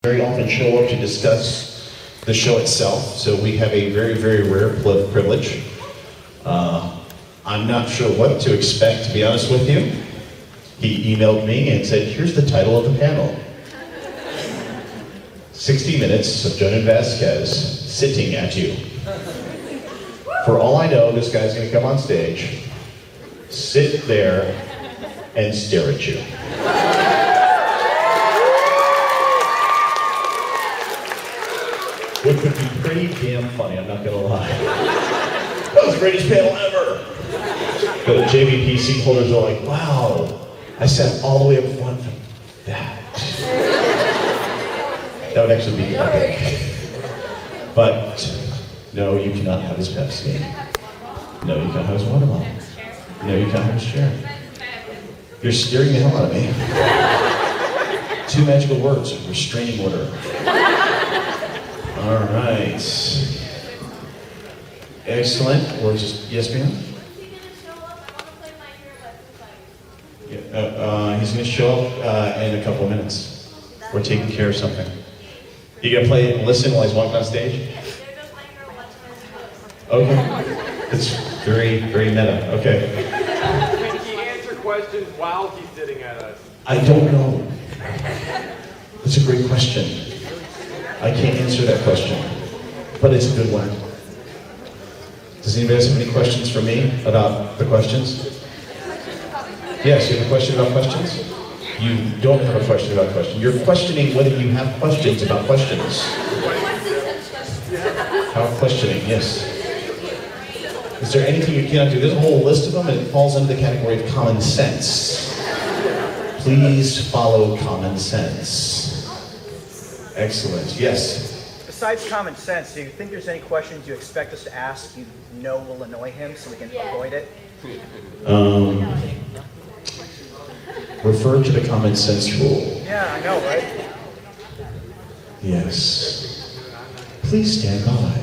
very often show up to discuss the show itself, so we have a very, very rare privilege. I'm not sure what to expect, to be honest with you. He emailed me and said, here's the title of the panel. 60 minutes of Jhonen Vasquez sitting at you. For all I know, this guy's gonna come on stage, sit there, and stare at you. Which would be pretty damn funny, I'm not gonna lie. That was the greatest panel ever! The JVP seat holders are like, wow, I sat all the way up front for that. That would actually be epic. But, no, you cannot have his Pepsi. No, you can't have his water bottle. No, you can't have his chair. You're scaring the hell out of me. 2 magical words, restraining order. All right. Excellent. Or just, yes, ma'am? Yeah, he's going to show up in a couple of minutes. We're taking care of something. You going to play it and listen while he's walking on stage? Okay. It's very, very meta. Okay. Can he answer questions while he's sitting at us? I don't know. That's a great question. I can't answer that question, but it's a good one. Does anybody else have any questions for me about the questions? Yes, you have a question about questions? You don't have a question about questions. You're questioning whether you have questions about questions. How questioning, yes. Is there anything you cannot do? There's a whole list of them, and it falls under the category of common sense. Please follow common sense. Excellent, yes? Besides common sense, do you think there's any questions you expect us to ask you know will annoy him so we can avoid it? Refer to the common sense rule. Yeah, I know, right? Yes. Please stand by.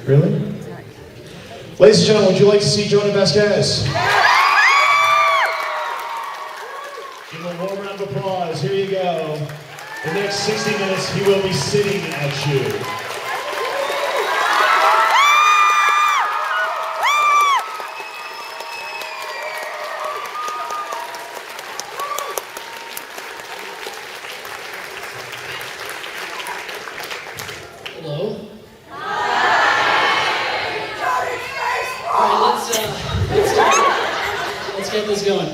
Really? Ladies and gentlemen, would you like to see Jhonen Vasquez? Give him a warm round of applause. Here you go. The next 60 minutes, he will be sitting at you. Hello? All right, let's get this going.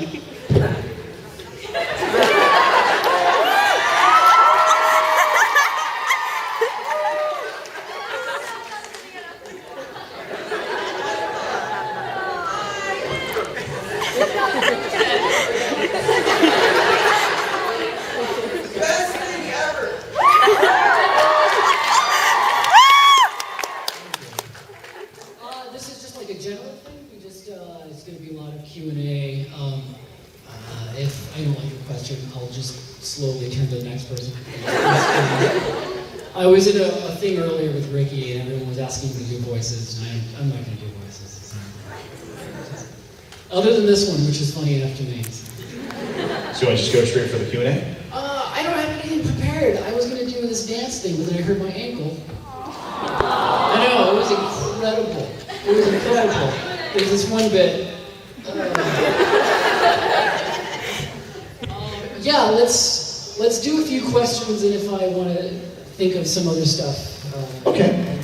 Best thing ever! This is just like a general thing. We just it's going to be a lot of Q&A. If I don't like your question, I'll just slowly turn to the next person. I was in a thing earlier with Ricky, and everyone was asking me to do voices, and I'm not going to do voices. Other than this one, which is funny enough to me. So you want to just go straight for the Q&A? I don't have anything prepared. I was going to do this dance thing, but then I hurt my ankle. I know, it was incredible. It was incredible. There's this one bit. Yeah, let's do a few questions, and if I want to think of some other stuff. Okay.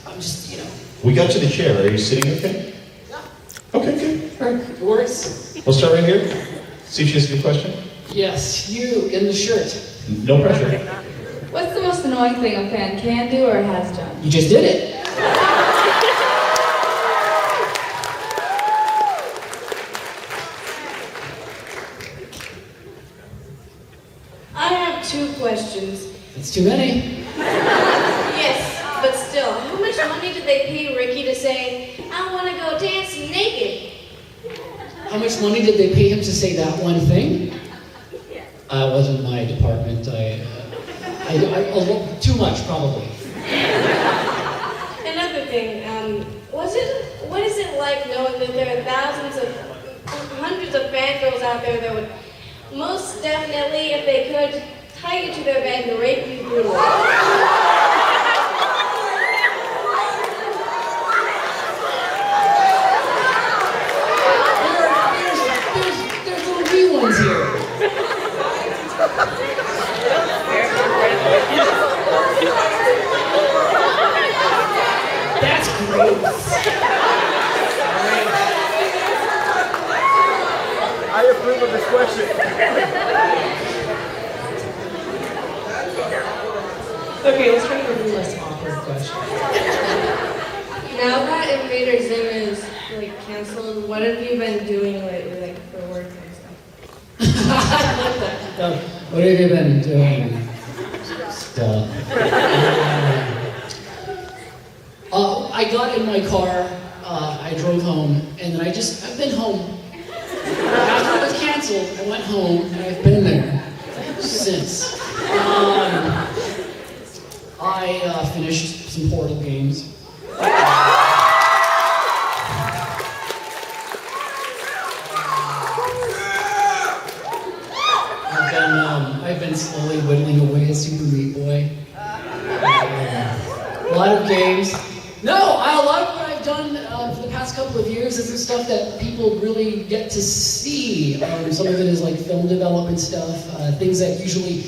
I'm just, you know. We got you the chair. Are you sitting okay? Yeah. Okay, good. All right, it works. We'll start right here. See if she has a good question. Yes, you in the shirt. No pressure. What's the most annoying thing a fan can do or has done? You just did it. I have 2 questions. It's too many. Yes, but still, how much money did they pay Ricky to say, I want to go dancing naked? How much money did they pay him to say that one thing? Wasn't my department. I Too much, probably. Another thing, what is it like knowing that there are hundreds of fangirls out there that would most definitely, if they could, tie you to their bed and rape you brutally? There's little wee ones here. That's great. I approve of this question. Okay, let's try to do a less awkward question. Now that Invader Zim is like canceled, what have you been doing lately, like for work and stuff? What have you been doing? Stuff. I got in my car, I drove home, and then I've been home. After it was canceled, I went home, and I've been there since. I finished some Portal games. I've been slowly whittling away at Super Meat Boy. A lot of games. No, a lot of what I've done for the past couple of years is the stuff that people really get to see. Some of it is like film development stuff, things that usually,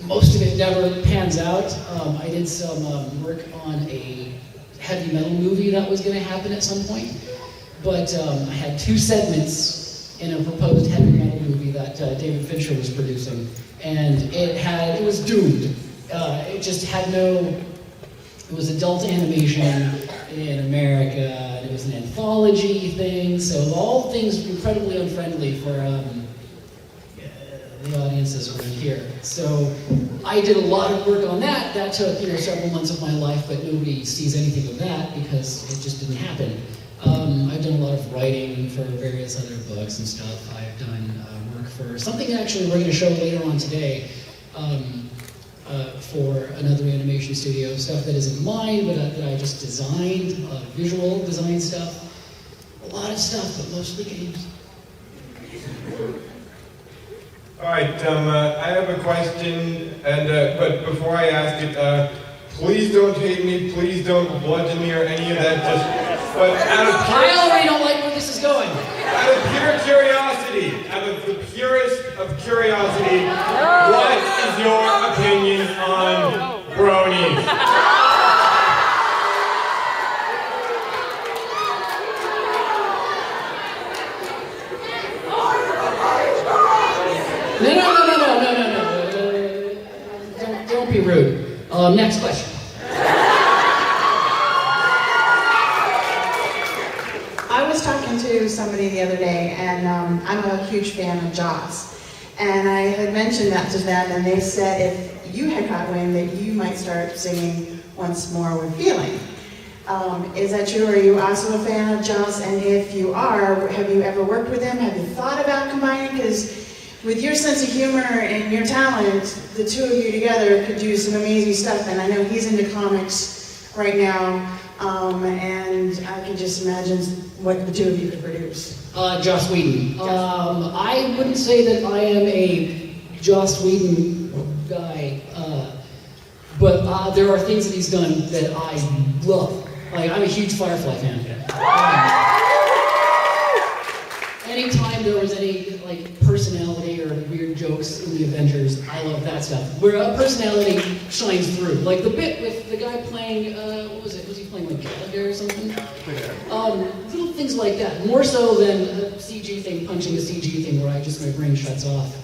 most of it never pans out. I did some work on a heavy metal movie that was going to happen at some point, but I had 2 segments in a proposed heavy metal movie that David Fincher was producing, and it was doomed. It just had it was adult animation in America, and it was an anthology thing, so all things incredibly unfriendly for the audiences around here. So I did a lot of work on that. That took several months of my life, but nobody sees anything of that because it just didn't happen. I've done a lot of writing for various other books and stuff. I've done work for something actually we're going to show later on today for another animation studio, stuff that isn't mine, but that I just designed, visual design stuff. A lot of stuff, but mostly games. All right, I have a question, but before I ask it, please don't hate me, please don't bludgeon me or any of that, but out of I already don't like where this is going. Out of pure curiosity, out of the purest of curiosity, what is your opinion on bronies? No. Don't be rude. Next question. I was talking to somebody the other day, and I'm a huge fan of Jaws. And I had mentioned that to them, and they said if you had caught wind that you might start singing Once More with Feeling. Is that true? Are you also a fan of Jaws? And if you are, have you ever worked with him? Have you thought about combining? Because with your sense of humor and your talent, the two of you together could do some amazing stuff. And I know he's into comics right now, and I can just imagine what the two of you could produce. Joss Whedon. I wouldn't say that I am a Joss Whedon guy, but there are things that he's done that I love. Like, I'm a huge Firefly fan. Anytime there was any personality or weird jokes in the Avengers, I love that stuff. Where a personality shines through. Like the bit with the guy playing, what was it? Was he playing like Gallagher or something? Little things like that. More so than a CG thing punching a CG thing where my brain shuts off.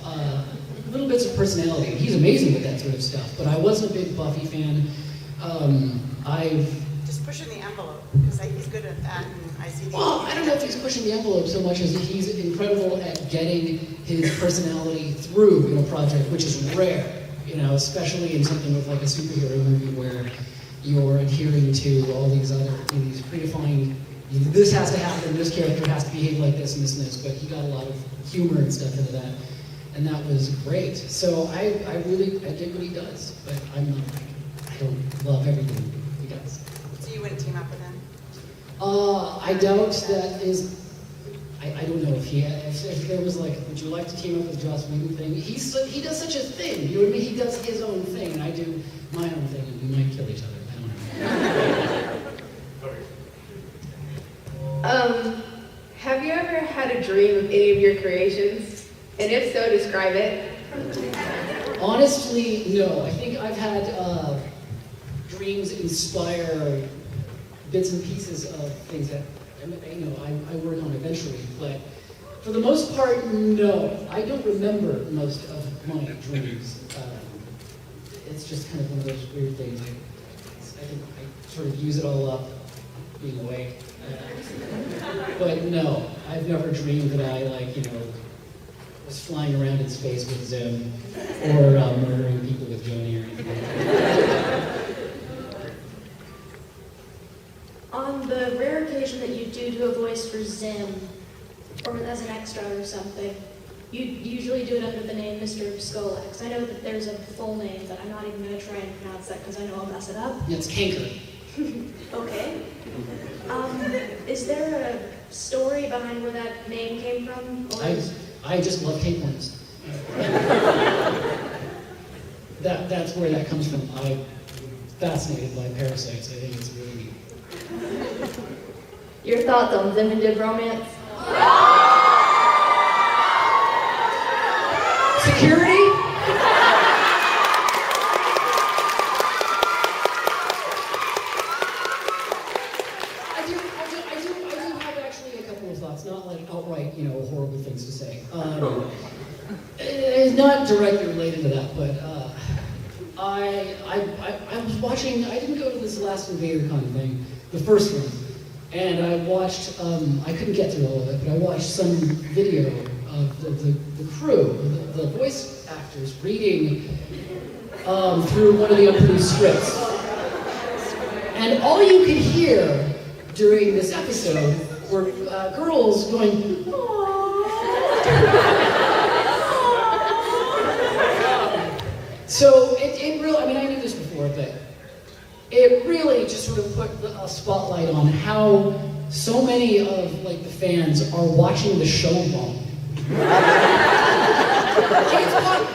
Little bits of personality. He's amazing with that sort of stuff. But I wasn't a big Buffy fan. Just pushing the envelope, because he's good at that, and I see the... Well, I don't know if he's pushing the envelope so much as he's incredible at getting his personality through in a project, which is rare, especially in something with like a superhero movie where you're adhering to all these predefined, this has to happen, this character has to behave like this and this and this, but he got a lot of humor and stuff into that. and that was great. So I dig what he does, but I'm not like, I don't love everything he does. So you wouldn't team up with him? I doubt that is. I don't know if there was like, would you like to team up with Joss Whedon thing? He does such a thing. You know what I mean? He does his own thing, and I do my own thing, and we might kill each other. I don't know. Have you ever had a dream of any of your creations? And if so, describe it. Honestly, no. I think I've had dreams inspire bits and pieces of things that I work on eventually, but for the most part, no. I don't remember most of my dreams. It's just kind of one of those weird things. I think I sort of use it all up being awake. But no, I've never dreamed that I was flying around in space with Zim or murdering people with Jhonen or anything like that. On the rare occasion that you do a voice for Zim, or as an extra or something, you usually do it under the name Mr. Skolax. I know that there's a full name, but I'm not even going to try and pronounce that because I know I'll mess it up. It's Kanker. Okay. Is there a story behind where that name came from? Or I just love tapeworms. That's where that comes from. I'm fascinated by parasites. I think it's really neat. Your thoughts on Zim and Dib romance? Security? I do have actually a couple of thoughts, not like outright, horrible things to say. It's not directly related to that, but I was watching, I didn't go to this last InvaderCon thing, the first one, and I watched, I couldn't get through all of it, but I watched some video of the crew, the voice actors reading through one of the unproduced scripts. And all you could hear during this episode were girls going, So it really, I knew this before, but it really just sort of put a spotlight on how so many of the fans are watching the show wrong.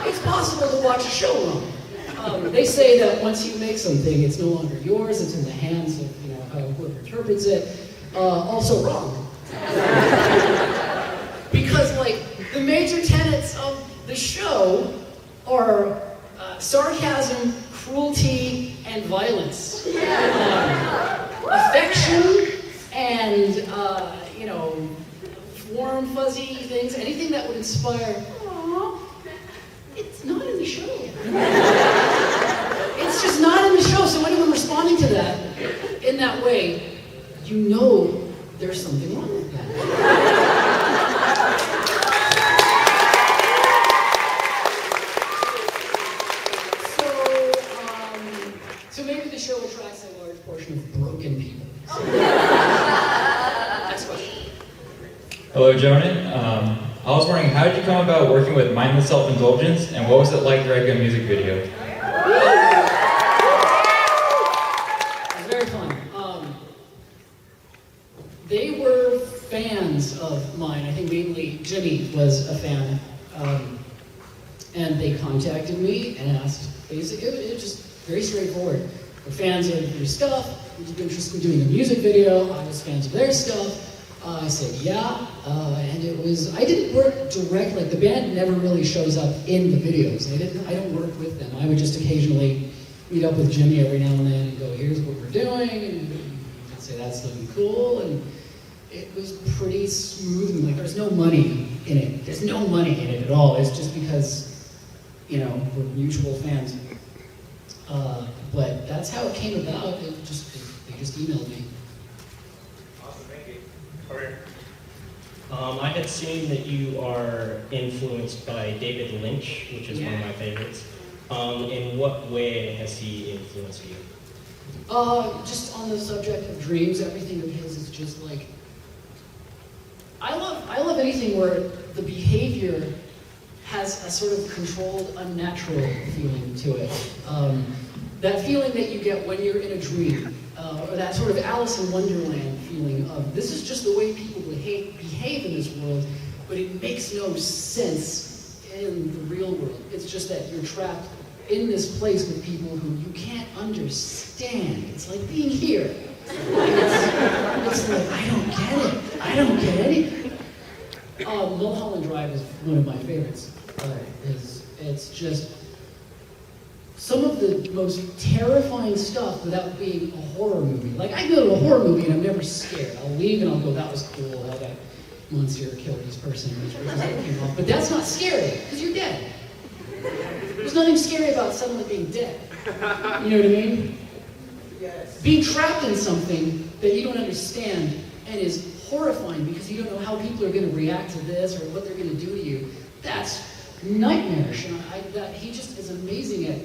It's possible to watch a show wrong. They say that once you make something, it's no longer yours, it's in the hands of whoever interprets it. Also wrong. Because the major tenets of the show are sarcasm, cruelty, and violence. Affection and, warm, fuzzy things, anything that would inspire, it's not in the show. It's just not in the show, so anyone responding to that in that way, there's something wrong with that. So maybe the show attracts a large portion of broken people. Next question. Hello, Jhonen. I was wondering, how did you come about working with Mindless Self-Indulgence, and what was it like directing a music video? It was very fun. They were fans of mine. I think mainly Jimmy was a fan. And they contacted me and asked, basically, it was just very straightforward. We're fans of your stuff. Would you be interested in doing a music video? I was fans of their stuff. I said, yeah. And I didn't work directly. The band never really shows up in the videos. I don't work with them. I would just occasionally meet up with Jimmy every now and then and go, here's what we're doing. And I'd say, that's looking cool. And it was pretty smooth. And there's no money in it. There's no money in it at all. It's just because, we're mutual fans. But that's how it came about. They just emailed me. Awesome, thank you. Over I had seen that you are influenced by David Lynch, which is one of my favorites. In what way has he influenced you? Just on the subject of dreams, everything of his is just I love anything where the behavior has a sort of controlled, unnatural feeling to it. That feeling that you get when you're in a dream, or that sort of Alice in Wonderland feeling of, this is just the way people behave in this world, but it makes no sense in the real world. It's just that you're trapped in this place with people who you can't understand. It's like being here. It's like, I don't get it. I don't get anything. Mulholland Drive is one of my favorites. It's just some of the most terrifying stuff without being a horror movie. Like, I go to a horror movie and I'm never scared. I'll leave and I'll go, that was cool, how that monster killed this person, which came off. But that's not scary, because you're dead. There's nothing scary about suddenly being dead. You know what I mean? Yes. Being trapped in something that you don't understand and is horrifying because you don't know how people are going to react to this or what they're going to do to you. That's nightmarish. And he just is amazing at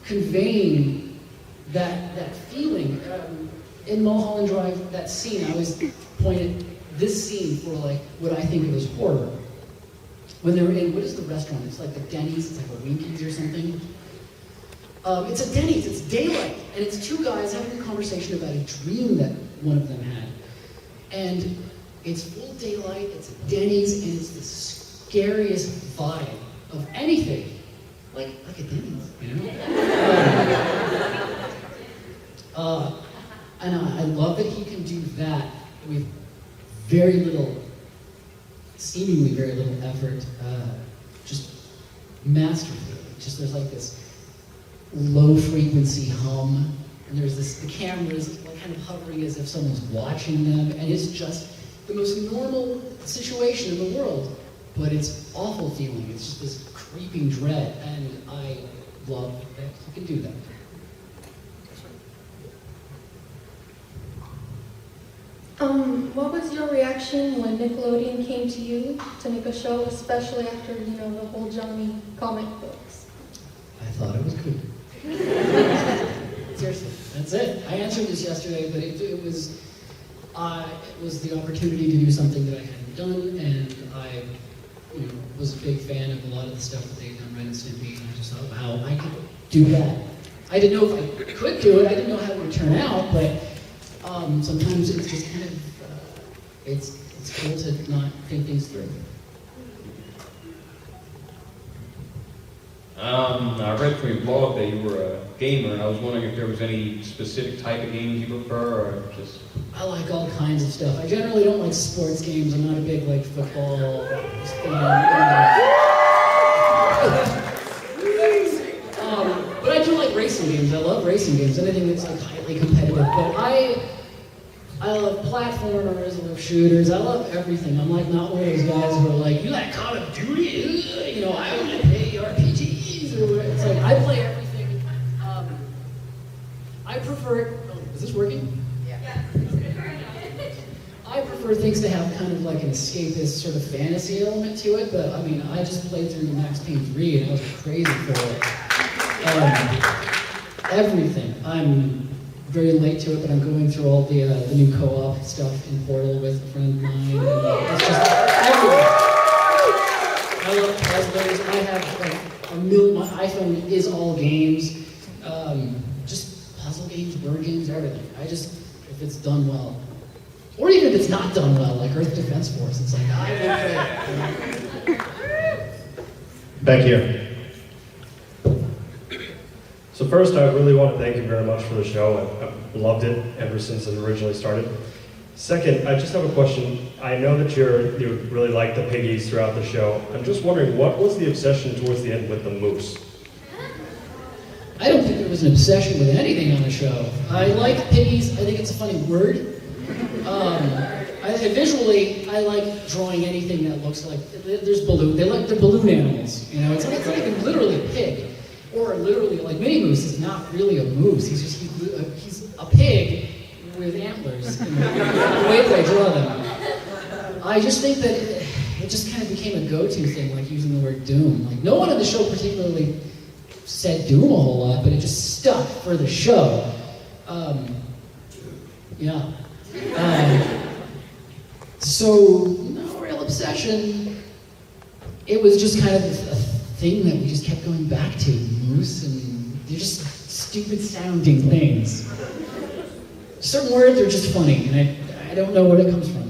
conveying that feeling. In Mulholland Drive, that scene, I always pointed this scene for like what I think of as horror. When they were in, what is the restaurant? It's like the Denny's, it's like a Winkies or something. It's a Denny's, it's daylight, and it's two guys having a conversation about a dream that one of them had. And it's full daylight, it's a Denny's, and it's the scariest vibe of anything. Like a Denny's, you know? And I love that he can do that with seemingly very little effort, just masterfully. Just there's like this low frequency hum, and there's the camera is like kind of hovering as if someone's watching them, and it's just the most normal situation in the world, but it's awful feeling. It's just this creeping dread, and I love that you can do that. What was your reaction when Nickelodeon came to you to make a show, especially after, the whole Johnny comic books? I thought it was cool. Seriously, that's it. I answered this yesterday, but it was the opportunity to do something that I hadn't done, and I was a big fan of a lot of the stuff that they'd done, Ren and Stimpy, and I just thought, wow, I could do that. I didn't know if I could do it. I didn't know how it would turn out, but sometimes it's just kind of, it's cool to not think things through. I read from your blog that you were a gamer, and I was wondering if there was any specific type of games you prefer, or just... I like all kinds of stuff. I generally don't like sports games. I'm not a big, football fan. But I do like racing games. I love racing games. Anything that's, highly competitive. But I love platformers, I love shooters, I love everything. I'm not one of those guys who are like, you like Call of Duty? I want to play RPGs. It's like, I play everything. I prefer, is this working? Yeah. I prefer things to have kind of like an escapist sort of fantasy element to it, but I just played through the Max Payne 3 and I was crazy for it. Everything. I'm very late to it, but I'm going through all the new co-op stuff in Portal with a friend of mine. And, it's just everything. I love puzzlers. I have a million. My iPhone is all games. Just puzzle games, word games, everything. If it's done well, or even if it's not done well, like Earth Defense Force, it's like I will play. Back here. So first, I really want to thank you very much for the show. I've loved it ever since it originally started. Second, I just have a question. I know that you really like the piggies throughout the show. I'm just wondering, what was the obsession towards the end with the moose? I don't think there was an obsession with anything on the show. I like piggies. I think it's a funny word. Visually, I like drawing anything that looks like there's balloon. They're balloon animals. It's not even literally a pig. Or literally, Minnie Moose is not really a moose. He's a pig with antlers. And the way that I draw them, I just think that it just kind of became a go-to thing, using the word doom. No one on the show particularly said doom a whole lot, but it just stuck for the show. So no real obsession. it was just kind of a thing that we just kept going back to, moose, and they're just stupid sounding things. Certain words are just funny, and I don't know where it comes from.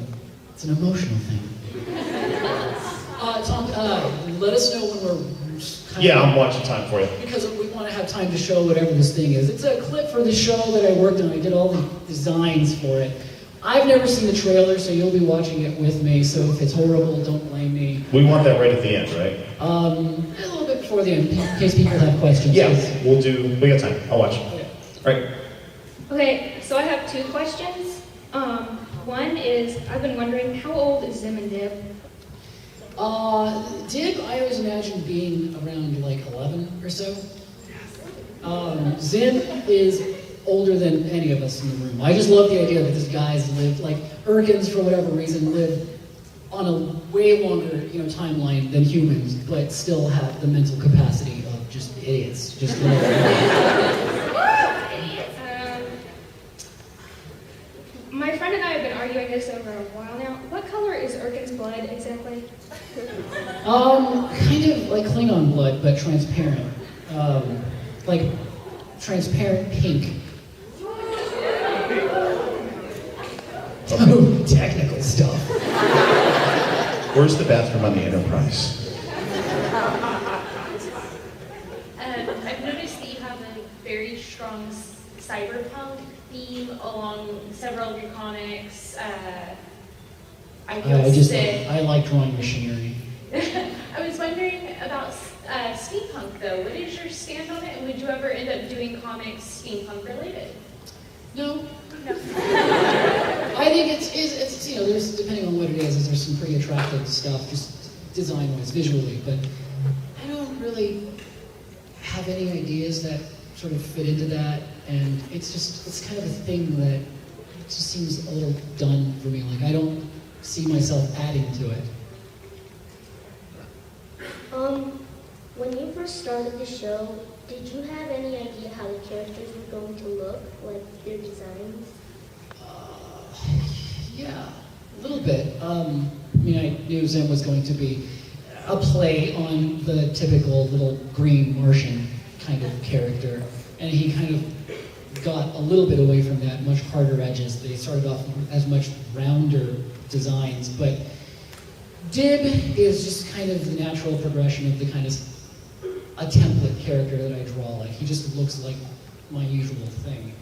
It's an emotional thing. Tom, let us know when we're Yeah, I'm watching time for you. because we want to have time to show whatever this thing is. It's a clip for the show that I worked on. I did all the designs for it. I've never seen the trailer, so you'll be watching it with me, so if it's horrible, don't blame me. We want that right at the end, right? A little bit before the end, in case people have questions. Yeah, we got time. I'll watch. Yeah. Right. Okay, so I have two questions. One is, I've been wondering, how old is Zim and Dib? Dib, I always imagined being around like 11 or so. Zim is older than any of us in the room. I just love the idea that these guys live, like Urkins for whatever reason, live on a way longer, timeline than humans, but still have the mental capacity of just idiots. Just My friend and I have been arguing this over a while now. What color is Urkin's blood exactly? Kind of like Klingon blood, but transparent. Like transparent pink. Oh, technical stuff. Where's the bathroom on the Enterprise? I've noticed that you have a very strong cyberpunk theme along several of your comics. I like drawing machinery. I was wondering about steampunk though. What is your stand on it, and would you ever end up doing comics steampunk related? No. I think it's there's, depending on what it is, there's some pretty attractive stuff, just design-wise, visually, but I don't really have any ideas that sort of fit into that, and it's kind of a thing that it just seems a little done for me. Like, I don't see myself adding to it. When you first started the show, did you have any idea how the characters were going to look, like their designs? Yeah, a little bit. I knew Zim was going to be a play on the typical little green Martian kind of character, and he kind of got a little bit away from that, much harder edges. They started off as much rounder designs, but Dib is just kind of the natural progression of the kind of a template character that I draw. Like, he just looks like my usual thing.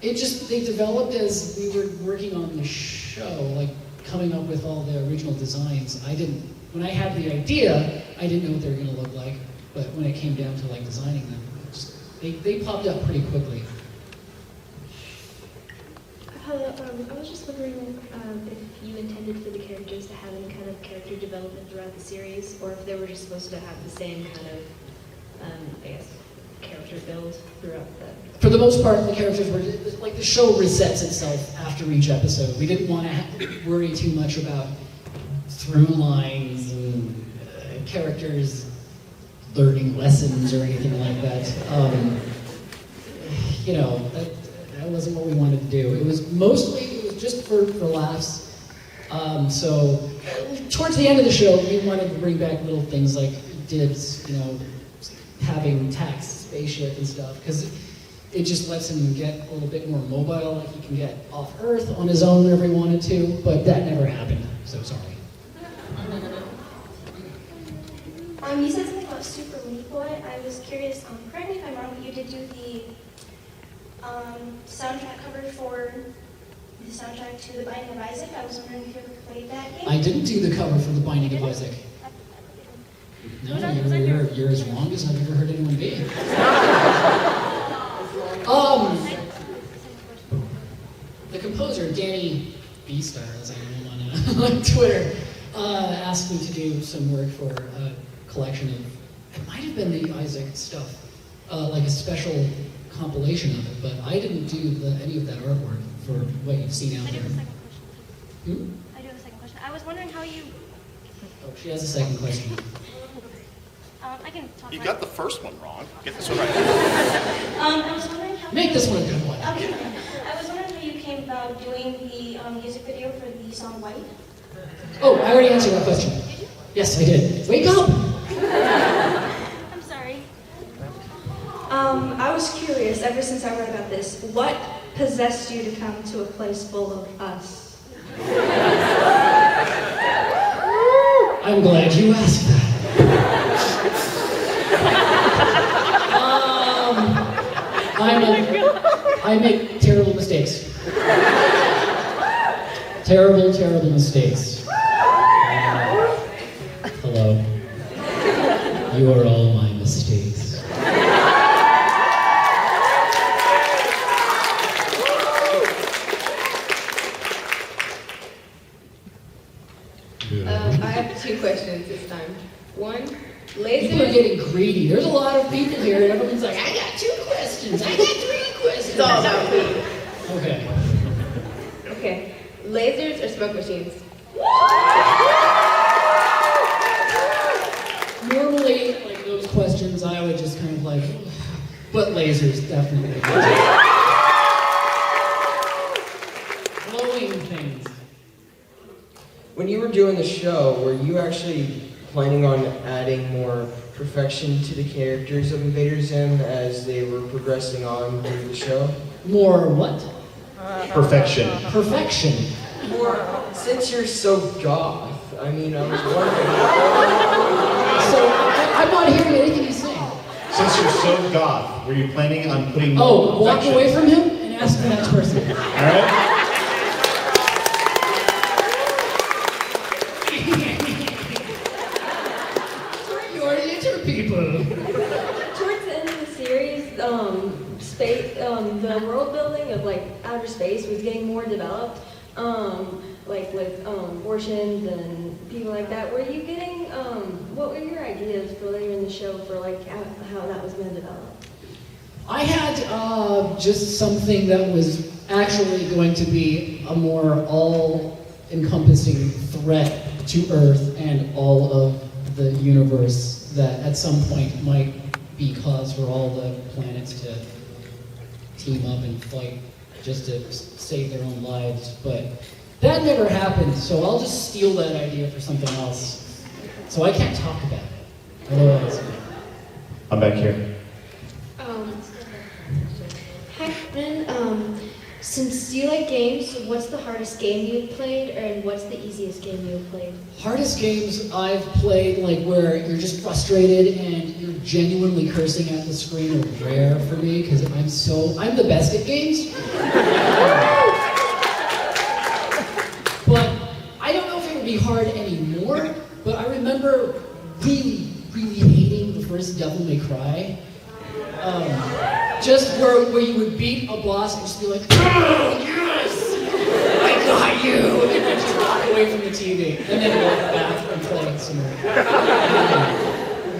They developed as we were working on the show, like coming up with all the original designs. When I had the idea, I didn't know what they were gonna look like, but when it came down to like designing them, they popped up pretty quickly. Hello, I was just wondering if you intended for the characters to have any kind of character development throughout the series, or if they were just supposed to have the same kind of, character build throughout the... For the most part, the characters were, like, the show resets itself after each episode. We didn't want to worry too much about through lines and characters learning lessons or anything like that. That wasn't what we wanted to do. It was just for laughs. So towards the end of the show, we wanted to bring back little things like Dibs, having tax spaceship and stuff, because it just lets him get a little bit more mobile. Like, he can get off Earth on his own whenever he wanted to, but that never happened, so sorry. You said something about Super Meat Boy. I was curious, correct me if I'm wrong, but you did do the soundtrack cover for the soundtrack to The Binding of Isaac. I was wondering if you ever played that game? I didn't do the cover for The Binding of Isaac. No, you're as wrong as I've ever heard anyone be. The composer, Danny B-Star, as I know him on Twitter, asked me to do some work for a collection of, it might have been the Isaac stuff, like a special compilation of it, but I didn't do any of that artwork for what you've seen out there. I do have a second question. I was wondering how you... Oh, she has a second question. I can talk. You got the first one wrong. Get this one right. I was wondering how... Make this one a good one. Okay. I was wondering how you came about doing the music video for the song White. Oh, I already answered that question. Yes, I did. Wake up! I'm sorry. I was curious, ever since I read about this, what possessed you to come to a place full of us? I'm glad you asked that. I make terrible mistakes. Terrible, terrible mistakes. Hello. You are all my mistakes. I have 2 questions this time. One, People are lasers. getting greedy. There's a lot of people here, and everyone's like, I got 2 questions. I got 3 questions. It's all about food. Okay. Okay, lasers or smoke machines? Normally, like those questions, I would just kind of like, but lasers, definitely. Glowing things. When you were doing the show, were you actually planning on adding more perfection to the characters of Invader Zim as they were progressing on through the show? More what? Perfection. Perfection. More, since you're so goth, I mean, I was wondering. So, I'm not hearing anything he's saying. Since you're so goth, were you planning on putting more Oh, walk perfection? away from him and ask the next person. All right? You're little people. Towards the end of the series, space, the world building of like outer space was getting more developed, like with abortions and people like that. Were you getting? What were your ideas for later in the show for like how that was going to develop? I had just something that was actually going to be a more all-encompassing threat to Earth and all of the universe that at some point might be cause for all the planets to team up and fight just to save their own lives. But that never happened, so I'll just steal that idea for something else. So I can't talk about it. Otherwise, I'm back here. Hi, Jhonen. Since you like games, what's the hardest game you've played, and what's the easiest game you've played? hardest games I've played, like where you're just frustrated and you're genuinely cursing at the screen, are rare for me because I'm the best at games. But I don't know if it would be hard anymore, but I remember really, really hating the first Devil May Cry. Just where you would beat a boss and just be like, oh, yes! I got you! And then just walk away from the TV. And then walk back and play some more.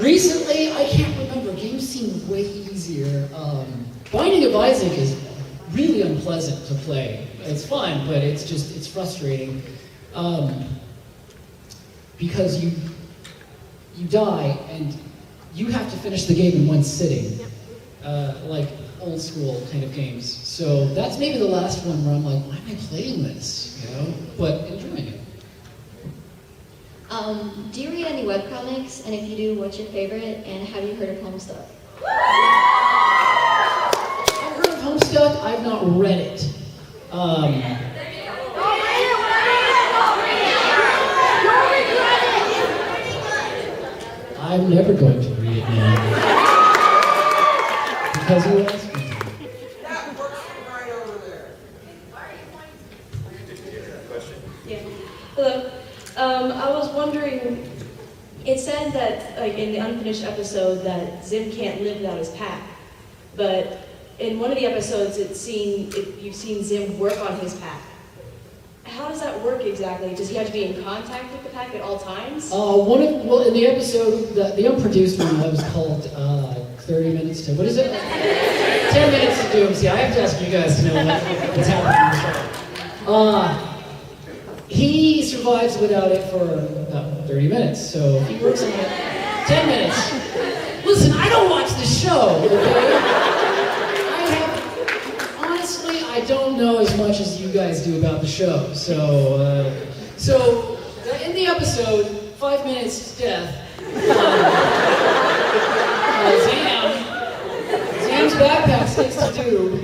Recently, I can't remember, games seem way easier. Binding of Isaac is really unpleasant to play. It's fun, but it's frustrating. Because you die and you have to finish the game in one sitting. Like old school kind of games. So that's maybe the last one where I'm like, why am I playing this? You know, but enjoying it. Do you read any webcomics? And if you do, what's your favorite? And have you heard of Homestuck? I've heard of Homestuck. I've not read it. I'm never going to read it now. Because you asked me to. Yeah. Hello. I was wondering, it said that, like in the unfinished episode, that Zim can't live without his pack. But in one of the episodes, you've seen Zim work on his pack. How does that work exactly? Does he have to be in contact with the pack at all times? In the episode, the unproduced one that was called 30 Minutes to, what is it? 10 Minutes to Doom. See, I have to ask you guys to know what's happening in the show. He survives without it for about 30 minutes, so he works on it 10 minutes. Listen, I don't watch the show, okay? Honestly, I don't know as much as you guys do about the show, so episode, 5 minutes to death, Zam's backpack sticks to tube.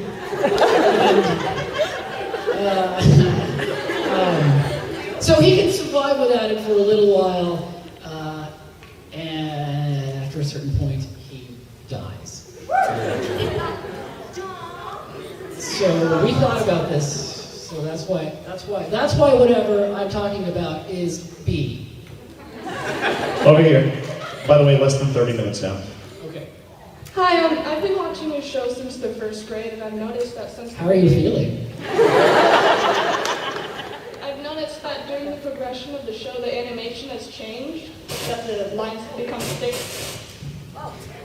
So he can survive without it for a little while, and after a certain point, he dies. So we thought about this. So that's why whatever I'm talking about is B. Over here. By the way, less than 30 minutes now. Okay. Hi, I've been watching your show since the 1st grade, and I've noticed that since How are you feeling? I've noticed that during the progression of the show, the animation has changed, that the lines have become thick.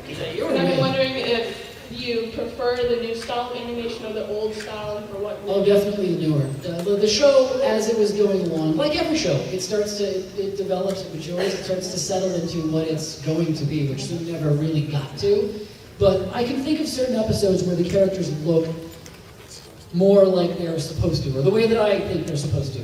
And I've been wondering if you prefer the new style of animation or the old style, and for what reason? Oh, definitely the newer. The show, as it was going along, like every show, it develops, it matures, it starts to settle into what it's going to be, which it never really got to. But I can think of certain episodes where the characters look more like they're supposed to, or the way that I think they're supposed to.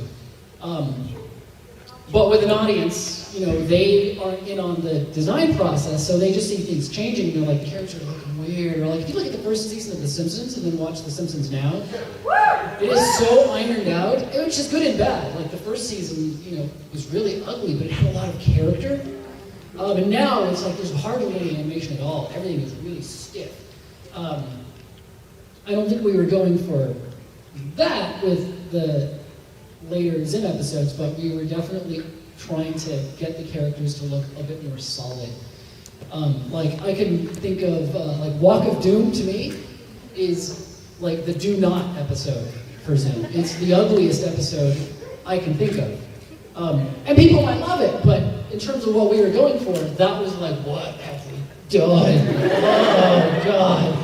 But with an audience, you know, they aren't in on the design process, so they just see things changing, and they're like, the characters are looking weird. Or like, if you look at the first season of The Simpsons and then watch The Simpsons now, it is so ironed out, which is good and bad. Like, the first season, you know, was really ugly, but it had a lot of character. And now it's like there's hardly any animation at all. Everything is really stiff. I don't think we were going for that with the later Zim episodes, but we were definitely trying to get the characters to look a bit more solid. Like, I can think of, like, Walk of Doom to me is like the do not episode for Zim. It's the ugliest episode I can think of. And people might love it, but in terms of what we were going for, that was like, what have we done? Oh, God.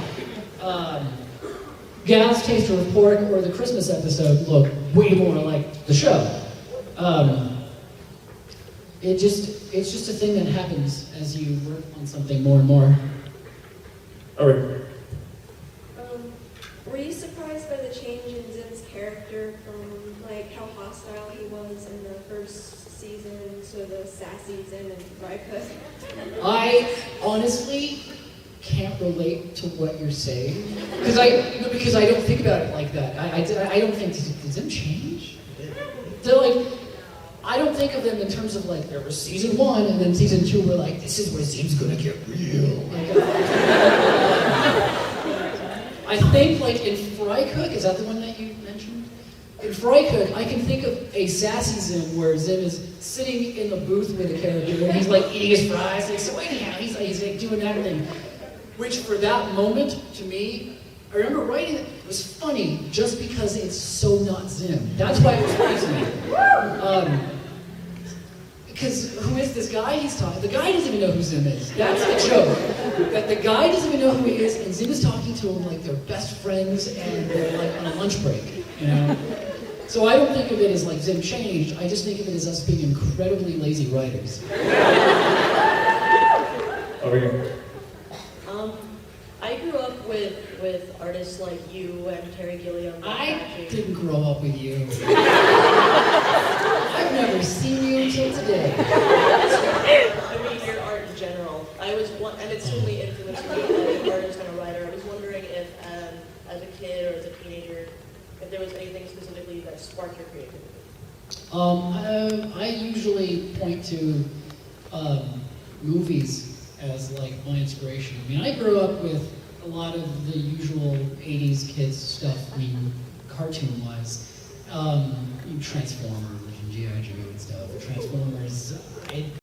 Gas Taster of Pork or the Christmas episode look way more like the show. It's just a thing that happens as you work on something more and more. All right. Were you surprised by the change in Zim's character from like how hostile he was in the first season to the sassy Zim and Rika? I honestly can't relate to what you're saying because I don't think about it like that. I don't think, did Zim change? They're like, I don't think of them in terms of like, there was season 1 and then season 2 we're like, this is where Zim's gonna get real. Like, I think like in Fry Cook, is that the one that you mentioned? In Fry Cook, I can think of a sassy Zim where Zim is sitting in the booth with a character and he's like eating his fries, like, so anyhow, he's like doing that thing. Which for that moment, to me, I remember writing it was funny just because it's so not Zim. That's why it was funny to me. Because who is this guy he's talking? The guy doesn't even know who Zim is. That's the joke. That the guy doesn't even know who he is, and Zim is talking to him like they're best friends and they're like on a lunch break, you know? So I don't think of it as like Zim changed, I just think of it as us being incredibly lazy writers. Over here. I grew up with artists like you and Terry Gilliam. I didn't grow up with you. I've never seen you until today. I mean, your art in general. And it's certainly influenced me as an artist and a writer. I was wondering if, as a kid or as a teenager, if there was anything specifically that sparked your creativity. I usually point to movies as like my inspiration. I mean, I grew up with a lot of the usual 80s kids stuff, I mean, cartoon-wise. Transformers and G.I. Joe and stuff. Transformers,